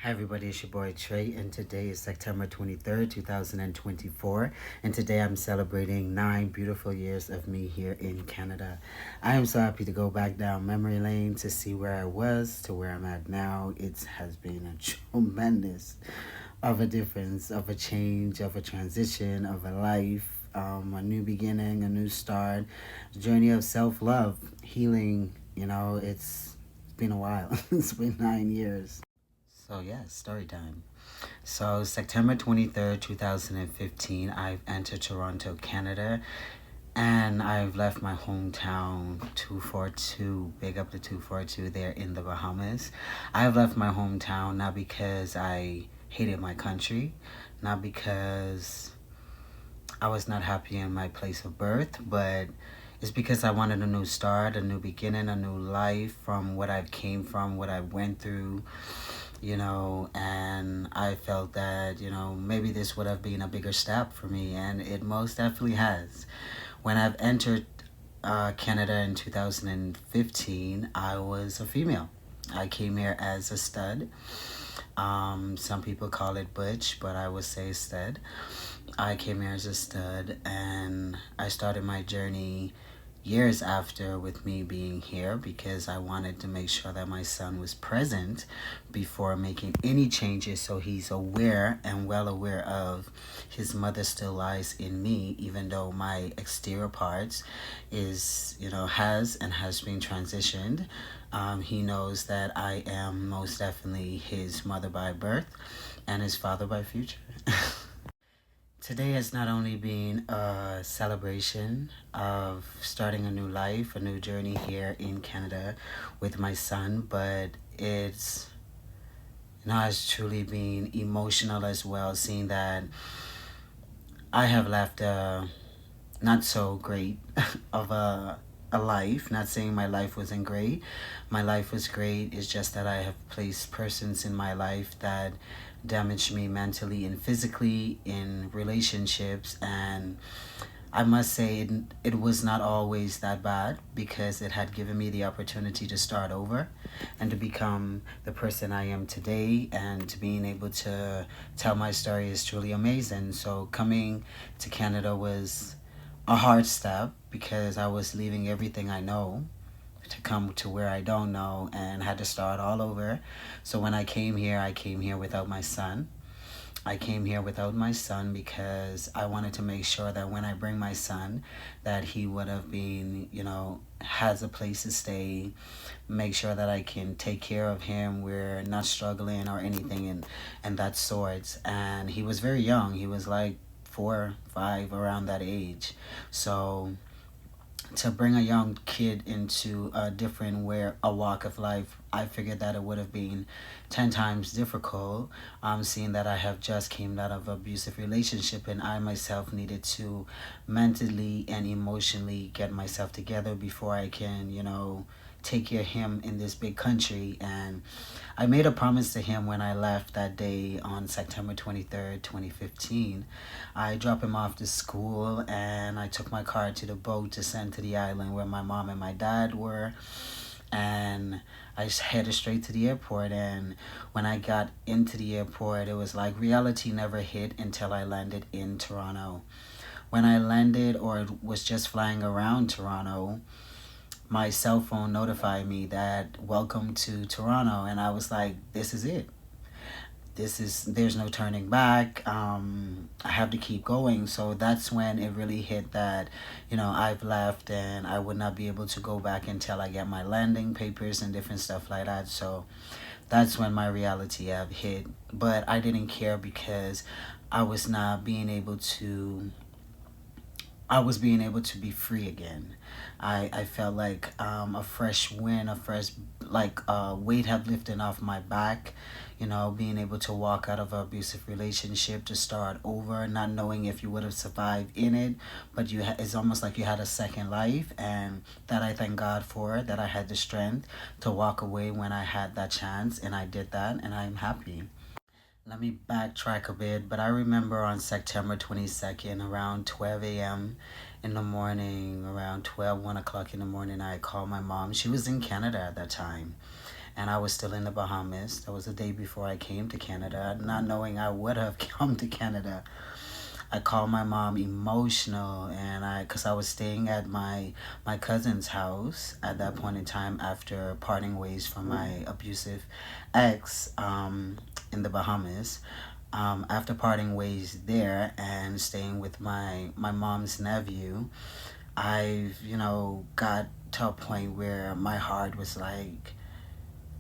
Hi everybody, it's your boy Trey, and today is September 23rd, 2024, and today I'm celebrating 9 beautiful years of me here in Canada. I am so happy to go back down memory lane to see where I was to where I'm at now. It has been a tremendous of a difference, of a change, of a transition, of a life, a new beginning, a new start, a journey of self-love, healing. It's been a while. It's been 9 years. So yeah, story time. So September 23rd, 2015, I've entered Toronto, Canada, and I've left my hometown 242, big up to 242 there in the Bahamas. I've left my hometown not because I hated my country, not because I was not happy in my place of birth, but it's because I wanted a new start, a new beginning, a new life from what I came from, what I went through, and I felt that, maybe this would have been a bigger step for me, and it most definitely has. When I've entered Canada in 2015, I was a female. I came here as a stud. Some people call it butch, but I would say stud. I came here as a stud, and I started my journey years after with me being here because I wanted to make sure that my son was present before making any changes, so he's aware and well aware of his mother still lies in me, even though my exterior parts has been transitioned. He knows that I am most definitely his mother by birth and his father by future. Today has not only been a celebration of starting a new life, a new journey here in Canada with my son, but has truly been emotional as well, seeing that I have left a not so great of a life. Not saying my life wasn't great. My life was great. It's just that I have placed persons in my life that damaged me mentally and physically in relationships, and I must say it was not always that bad because it had given me the opportunity to start over and to become the person I am today, and to being able to tell my story is truly amazing. So coming to Canada was a hard step because I was leaving everything I know to come to where I don't know and had to start all over. So when I came here without my son. I came here without my son because I wanted to make sure that when I bring my son, that he would have been, has a place to stay, make sure that I can take care of him. We're not struggling or anything and that sorts. And he was very young. He was like 4, 5, around that age. So to bring a young kid into a different where a walk of life, I figured that it would have been 10 times difficult. Seeing that I have just came out of an abusive relationship, and I myself needed to mentally and emotionally get myself together before I can, take care of him in this big country. And I made a promise to him when I left that day on September 23rd, 2015. I dropped him off to school and I took my car to the boat to send to the island where my mom and my dad were. And I just headed straight to the airport. And when I got into the airport, it was like reality never hit until I landed in Toronto. When I landed or was just flying around Toronto, my cell phone notified me that welcome to Toronto, and I was like, this is it. There's no turning back. I have to keep going. So that's when it really hit that, I've left and I would not be able to go back until I get my landing papers and different stuff like that. So that's when my reality have hit. But I didn't care because I was not being able to I was being able to be free again. I felt like a fresh wind, a fresh weight had lifted off my back. Being able to walk out of an abusive relationship to start over, not knowing if you would have survived in it, but it's almost like you had a second life, and that I thank God for, that I had the strength to walk away when I had that chance, and I did that, and I'm happy. Let me backtrack a bit, but I remember on September 22nd, around 12 a.m. in the morning, around 1 o'clock in the morning, I called my mom. She was in Canada at that time. and I was still in the Bahamas. That was the day before I came to Canada, not knowing I would have come to Canada. I called my mom emotional, and cause I was staying at my cousin's house at that point in time after parting ways from my abusive ex in the Bahamas. After parting ways there and staying with my mom's nephew, I've got to a point where my heart was like,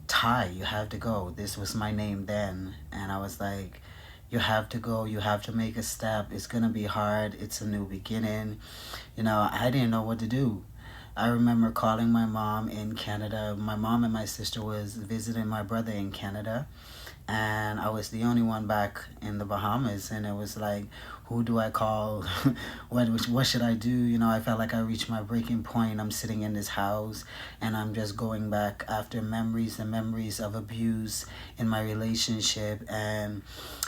Ty, you have to go. This was my name then, and I was like, you have to go. You have to make a step. It's gonna be hard. It's a new beginning. I didn't know what to do. I remember calling my mom in Canada. My mom and my sister was visiting my brother in Canada, and I was the only one back in the Bahamas, and it was like, who do I call? What should I do? I felt like I reached my breaking point. I'm sitting in this house, and I'm just going back after memories and memories of abuse in my relationship. And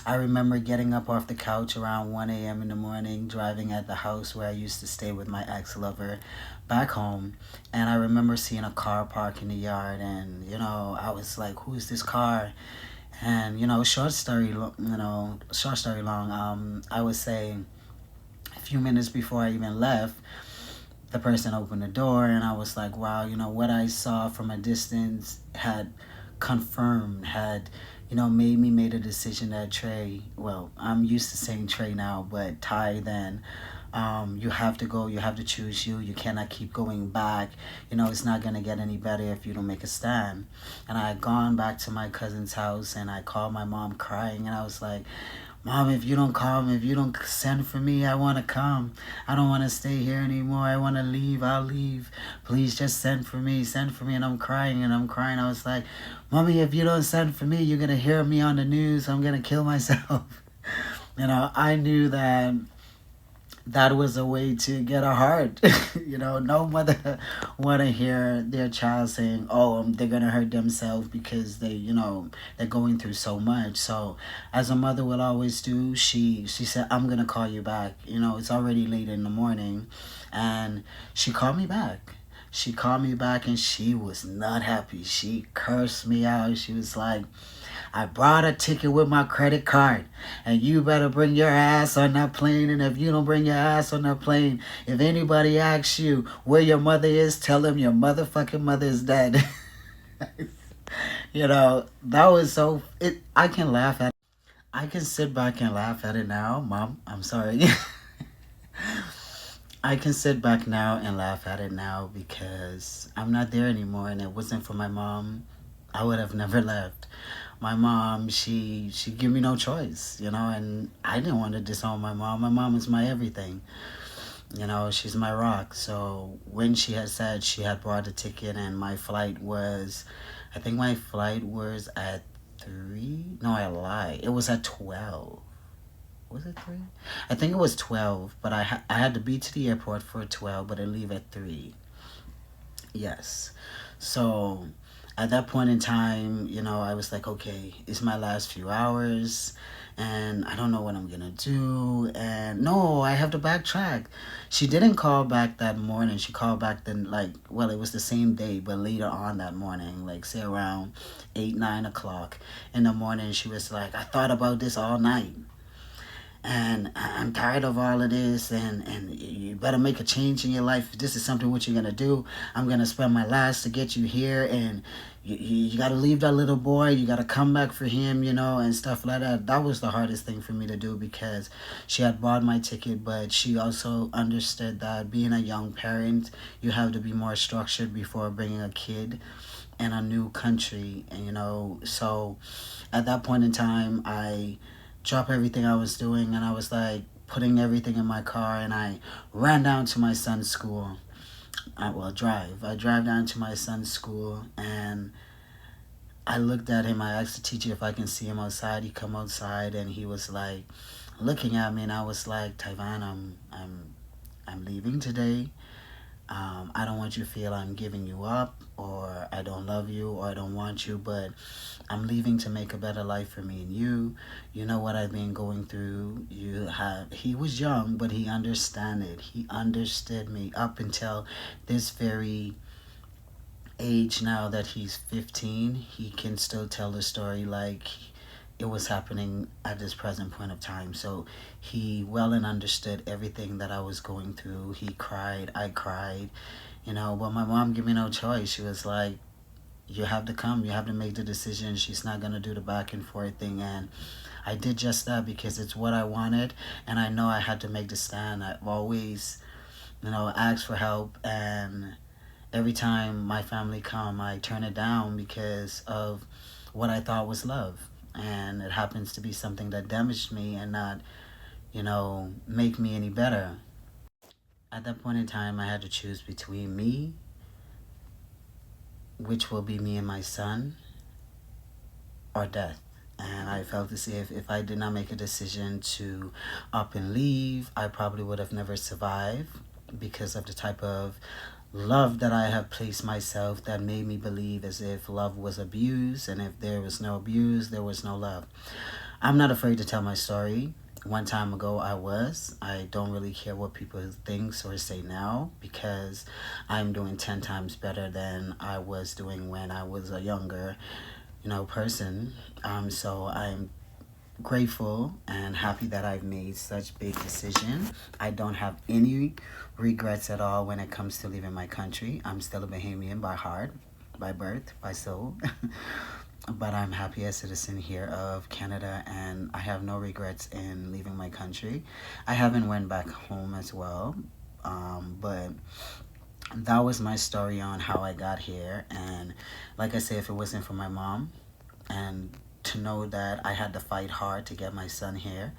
I remember getting up off the couch around 1 a.m. in the morning, driving at the house where I used to stay with my ex-lover back home. And I remember seeing a car park in the yard, and I was like, who's this car? And short story long. I would say a few minutes before I even left, the person opened the door, and I was like, wow, what I saw from a distance had confirmed, had made a decision that Trey. Well, I'm used to saying Trey now, but Ty then. You have to go. You have to choose you. You cannot keep going back. It's not going to get any better if you don't make a stand. And I had gone back to my cousin's house, and I called my mom crying, and I was like, Mom, if you don't come, if you don't send for me, I want to come. I don't want to stay here anymore. I want to leave. I'll leave. Please just send for me. Send for me. And I'm crying and I'm crying. I was like, Mommy, if you don't send for me, you're going to hear me on the news. I'm going to kill myself. I knew that was a way to get a heart. No mother want to hear their child saying, "Oh, they're gonna hurt themselves because they're going through so much." So, as a mother will always do, she said, "I'm gonna call you back." It's already late in the morning, and she called me back. She called me back, and she was not happy. She cursed me out. She was like, I brought a ticket with my credit card, and you better bring your ass on that plane. And if you don't bring your ass on that plane, if anybody asks you where your mother is, tell them your motherfucking mother is dead. That was so. I can laugh at. I can sit back and laugh at it now, Mom. I'm sorry. I can sit back now and laugh at it now because I'm not there anymore, and it wasn't for my mom, I would have never left. My mom, she gave me no choice, and I didn't want to disown my mom. My mom is my everything. She's my rock. So when she had said she had bought a ticket and my flight was, I think my flight was at 3. No, I lied. It was at 12. Was it 3? I think it was 12, but I had to be to the airport for 12, but I leave at 3. Yes. So at that point in time, I was like, okay, it's my last few hours, and I don't know what I'm gonna do. And no, I have to backtrack. She didn't call back that morning. She called back then, well, it was the same day, but later on that morning, say around 8, 9 o'clock in the morning, she was like, I thought about this all night, and I'm tired of all of this, and you better make a change in your life. If this is something what you're gonna do, I'm gonna spend my last to get you here, and you gotta leave that little boy, you gotta come back for him, and stuff like that. That was the hardest thing for me to do because she had bought my ticket, but she also understood that being a young parent, you have to be more structured before bringing a kid in a new country, and so at that point in time, I drop everything I was doing, and I was like putting everything in my car, and I ran down to my son's school. I drive down to my son's school, and I looked at him. I asked the teacher if I can see him outside. He come outside, and he was like looking at me, and I was like, Tyvan, I'm leaving today. I don't want you to feel I'm giving you up, or I don't love you, or I don't want you, but I'm leaving to make a better life for me and you. You know what I've been going through. He was young, but he understood it. He understood me up until this very age now that he's 15, he can still tell the story like it was happening at this present point of time. So he well and understood everything that I was going through. He cried, I cried, but my mom gave me no choice. She was like, you have to come, you have to make the decision. She's not going to do the back and forth thing. And I did just that because it's what I wanted. And I know I had to make the stand. I've always, asked for help. And every time my family come, I turn it down because of what I thought was love. And it happens to be something that damaged me and not, make me any better. At that point in time, I had to choose between me, which will be me and my son, or death. And I felt as if I did not make a decision to up and leave, I probably would have never survived because of the type of love that I have placed myself that made me believe as if love was abuse, and if there was no abuse, there was no love. I'm not afraid to tell my story. One time ago, I was. I don't really care what people think or say now because I'm doing 10 times better than I was doing when I was a younger, person. So I'm grateful and happy that I've made such big decision. I don't have any regrets at all when it comes to leaving my country. I'm still a Bahamian by heart, by birth, by soul. But I'm happy as a citizen here of Canada, and I have no regrets in leaving my country. I haven't went back home as well, but that was my story on how I got here. And like I say, if it wasn't for my mom and to know that I had to fight hard to get my son here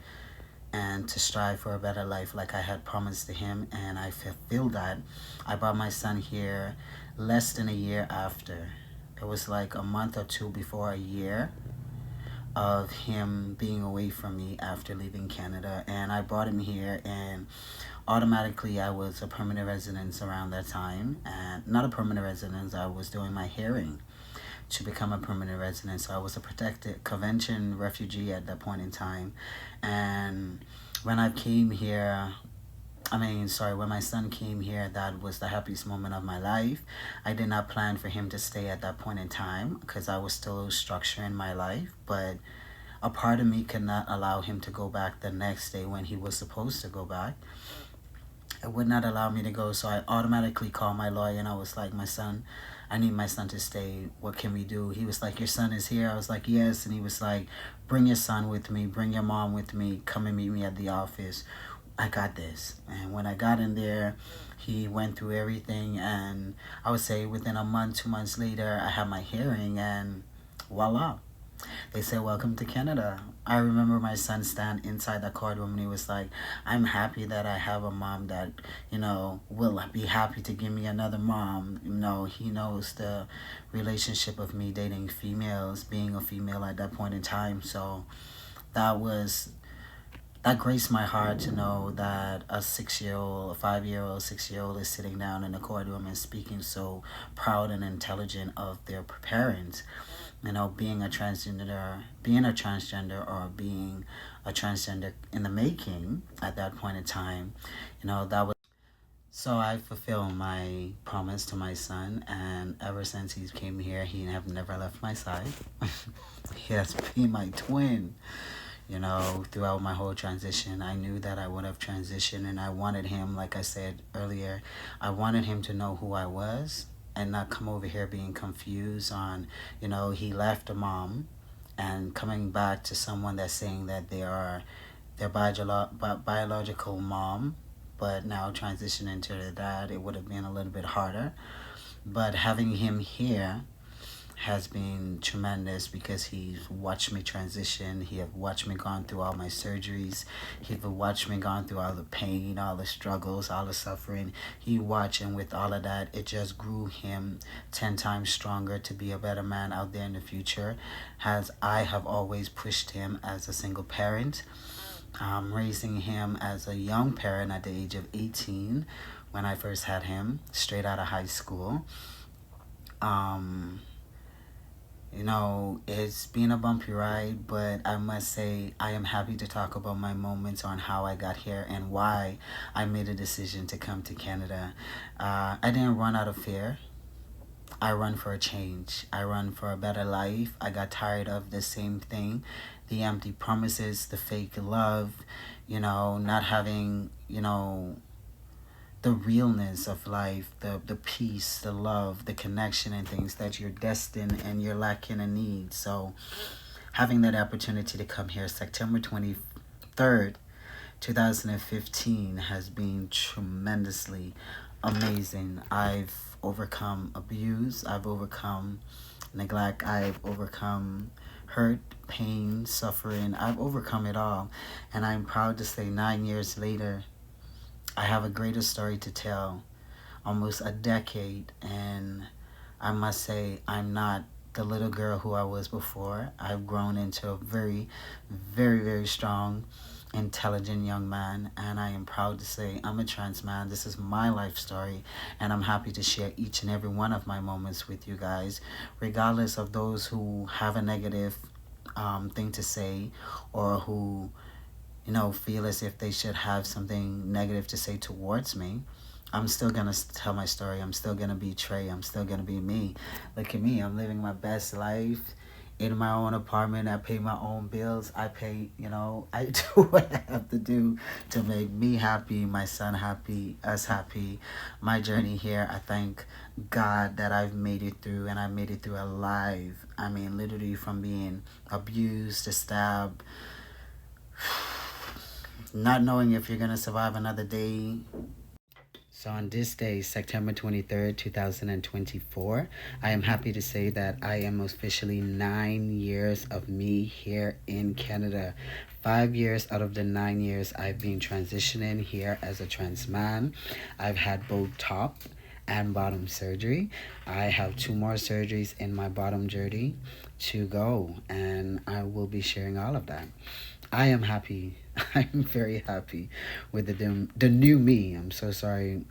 and to strive for a better life like I had promised to him, and I fulfilled that. I brought my son here less than a year after. It was like a month or two before a year of him being away from me after leaving Canada. And I brought him here, and automatically I was a permanent resident around that time. And not a permanent resident, I was doing my hearing to become a permanent resident. So I was a protected convention refugee at that point in time. And when I came here, when my son came here, that was the happiest moment of my life. I did not plan for him to stay at that point in time because I was still structuring my life. But a part of me could not allow him to go back the next day when he was supposed to go back. It would not allow me to go, so I automatically called my lawyer and I was like, I need my son to stay. What can we do? He was like, your son is here. I was like, yes. And he was like, bring your son with me, bring your mom with me, come and meet me at the office. I got this. And when I got in there, he went through everything, and I would say within a month, 2 months later, I had my hearing, and voila. They said, welcome to Canada. I remember my son stand inside the courtroom and he was like, I'm happy that I have a mom that, will be happy to give me another mom. He knows the relationship of me dating females, being a female at that point in time. So that graced my heart to know that a 6-year-old, a 5-year-old, 6-year-old is sitting down in the courtroom and speaking so proud and intelligent of their parents. Being a transgender or being a transgender in the making at that point in time, that was. So I fulfilled my promise to my son, and ever since he came here, he have never left my side. He has been my twin. Throughout my whole transition, I knew that I would have transitioned, and I wanted him, like I said earlier, I wanted him to know who I was and not come over here being confused on, he left a mom and coming back to someone that's saying that they are their biological mom, but now transitioning to their dad, it would have been a little bit harder. But having him here has been tremendous because he's watched me transition. He have watched me gone through all my surgeries. He have watched me gone through all the pain, all the struggles, all the suffering. He watched, and with all of that, it just grew him 10 times stronger to be a better man out there in the future. As I have always pushed him as a single parent, raising him as a young parent at the age of 18 when I first had him, straight out of high school. It's been a bumpy ride, but I must say I am happy to talk about my moments on how I got here and why I made a decision to come to Canada. I didn't run out of fear. I run for a change. I run for a better life. I got tired of the same thing, the empty promises, the fake love, not having, the realness of life, the peace, the love, the connection and things that you're destined and you're lacking and need. So having that opportunity to come here September 23rd, 2015 has been tremendously amazing. I've overcome abuse, I've overcome neglect, I've overcome hurt, pain, suffering. I've overcome it all. And I'm proud to say 9 years later, I have a greater story to tell. Almost a decade, and I must say, I'm not the little girl who I was before. I've grown into a very, very, very strong, intelligent young man, and I am proud to say I'm a trans man. This is my life story, and I'm happy to share each and every one of my moments with you guys, regardless of those who have a negative thing to say, or who feel as if they should have something negative to say towards me. I'm still gonna tell my story. I'm still gonna be Trey. I'm still gonna be me. Look at me. I'm living my best life in my own apartment. I pay my own bills. I pay, I do what I have to do to make me happy, my son happy, us happy. My journey here, I thank God that I've made it through, and I made it through alive. I mean, literally from being abused to stabbed, not knowing if you're gonna survive another day. So on this day, September 23rd, 2024, I am happy to say that I am officially 9 years of me here in Canada. 5 years out of the 9 years I've been transitioning here as a trans man. I've had both top and bottom surgery. I have two more surgeries in my bottom journey to go, and I will be sharing all of that. I am happy. I'm very happy with the new me. I'm so sorry.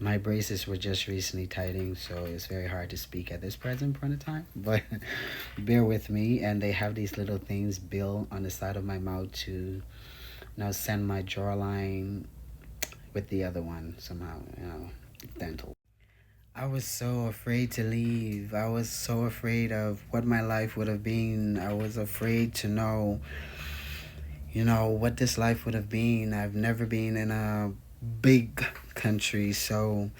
My braces were just recently tightening, so it's very hard to speak at this present point of time. But bear with me. And they have these little things built on the side of my mouth to send my jawline with the other one somehow, dental. I was so afraid to leave. I was so afraid of what my life would have been. I was afraid to know what this life would have been. I've never been in a big country, so,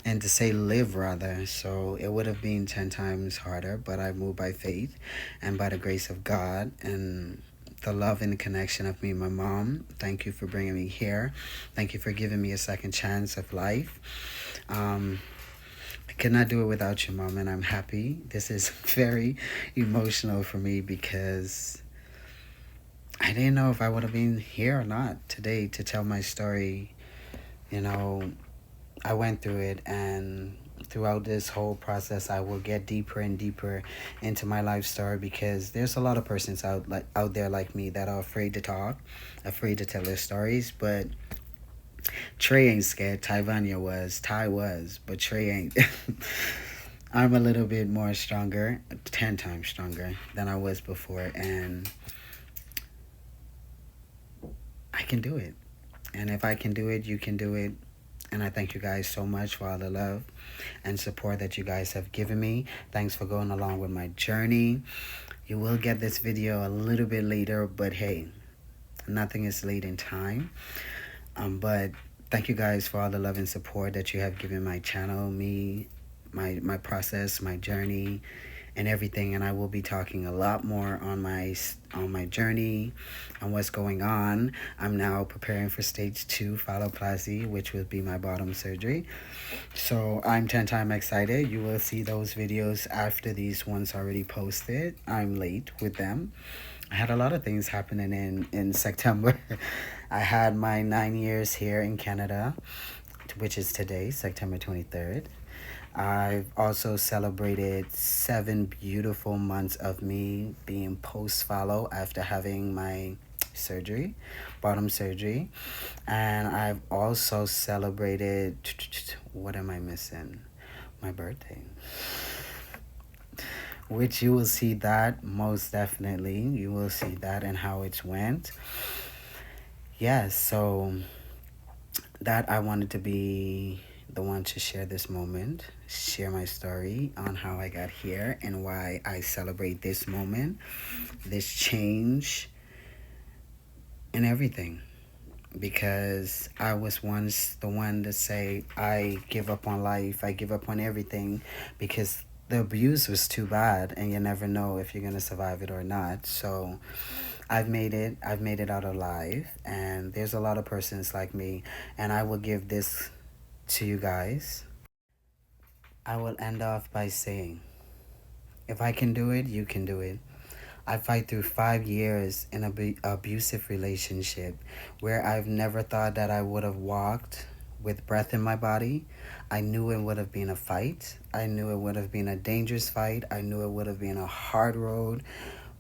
and to say live rather, so it would have been 10 times harder, but I moved by faith and by the grace of God and the love and the connection of me and my mom. Thank you for bringing me here. Thank you for giving me a second chance of life. I could not do it without you, Mom, and I'm happy. This is very emotional for me because I didn't know if I would have been here or not today to tell my story. I went through it, and throughout this whole process, I will get deeper and deeper into my life story, because there's a lot of persons out there like me that are afraid to talk, afraid to tell their stories. But Trey ain't scared. Ty was, but Trey ain't. I'm a little bit more stronger, 10 times stronger than I was before, and I can do it. And if I can do it, you can do it. And I thank you guys so much for all the love and support that you guys have given me. Thanks for going along with my journey. You will get this video a little bit later, but hey, nothing is late in time. But thank you guys for all the love and support that you have given my channel, me, my process, my journey, and everything. And I will be talking a lot more on my journey, on what's going on. I'm now preparing for stage 2 phalloplasty, which will be my bottom surgery. So I'm 10 times excited. You will see those videos after these ones already posted. I'm late with them. I had a lot of things happening in September. I had my 9 years here in Canada, which is today, September 23rd. I've also celebrated 7 beautiful months of me being post-fallow after having my surgery, bottom surgery. And I've also celebrated, what am I missing? My birthday. Which you will see that, most definitely. You will see that and how it went. Yes, so that I wanted to be the one to share this moment, share my story on how I got here and why I celebrate this moment, this change, and everything. Because I was once the one to say, I give up on life, I give up on everything because the abuse was too bad and you never know if you're going to survive it or not. So I've made it out alive, and there's a lot of persons like me, and I will give this to you guys. I will end off by saying, if I can do it, you can do it. I fight through 5 years in an abusive relationship where I've never thought that I would have walked with breath in my body. I knew it would have been a fight. I knew it would have been a dangerous fight. I knew it would have been a hard road,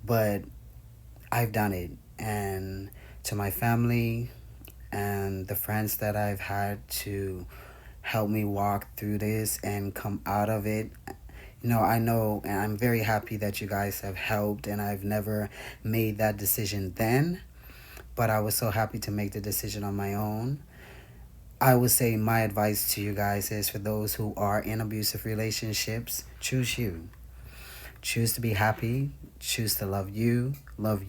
but I've done it. And to my family and the friends that I've had to help me walk through this and come out of it, I know, and I'm very happy that you guys have helped, and I've never made that decision then, but I was so happy to make the decision on my own. I would say my advice to you guys is, for those who are in abusive relationships, choose you. Choose to be happy. Choose to love you. Love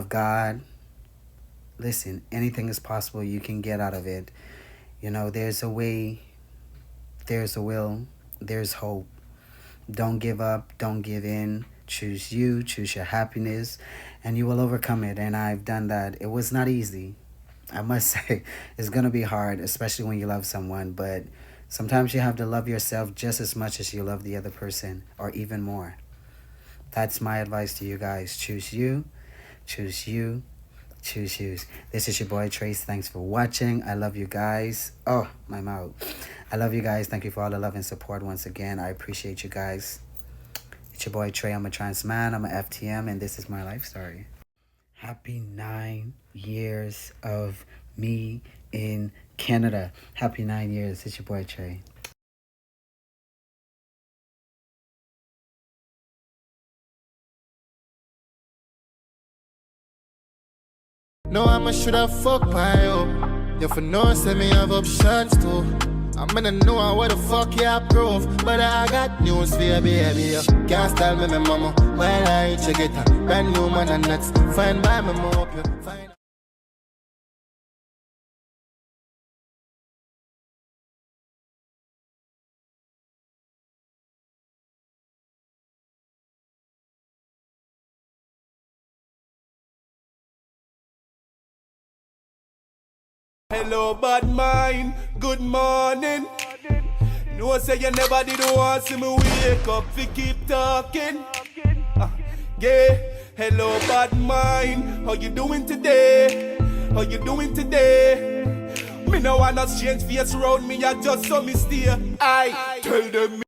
God. Listen, anything is possible. You can get out of it. There's a way, there's a will, there's hope. Don't give up. Don't give in. Choose you. Choose your happiness, and you will overcome it. And I've done that. It was not easy. I must say, it's going to be hard, especially when you love someone. But sometimes you have to love yourself just as much as you love the other person, or even more. That's my advice to you guys. Choose you. Choose you. Choose you. This is your boy Trace. Thanks for watching. I love you guys. Oh, my mouth. I love you guys. Thank you for all the love and support once again. I appreciate you guys. It's your boy Trey. I'm a trans man. I'm a FTM, and this is my life story. Happy 9 years of me in Canada. Happy 9 years. It's your boy Trey. No, I'ma should have fucked by you. You for no send me have options too. I'm gonna know what the fuck you approve. But I got news for you, baby. You can't tell me, my mama. When I check it, brand new man and that's fine by me, hope you find. Hello, bad mind. Good morning. No say you never did want see me wake up. We keep talking. Yeah. Hello, bad mind. How you doing today? How you doing today? Me no wanna change face around me. I just saw me steer. I tell them.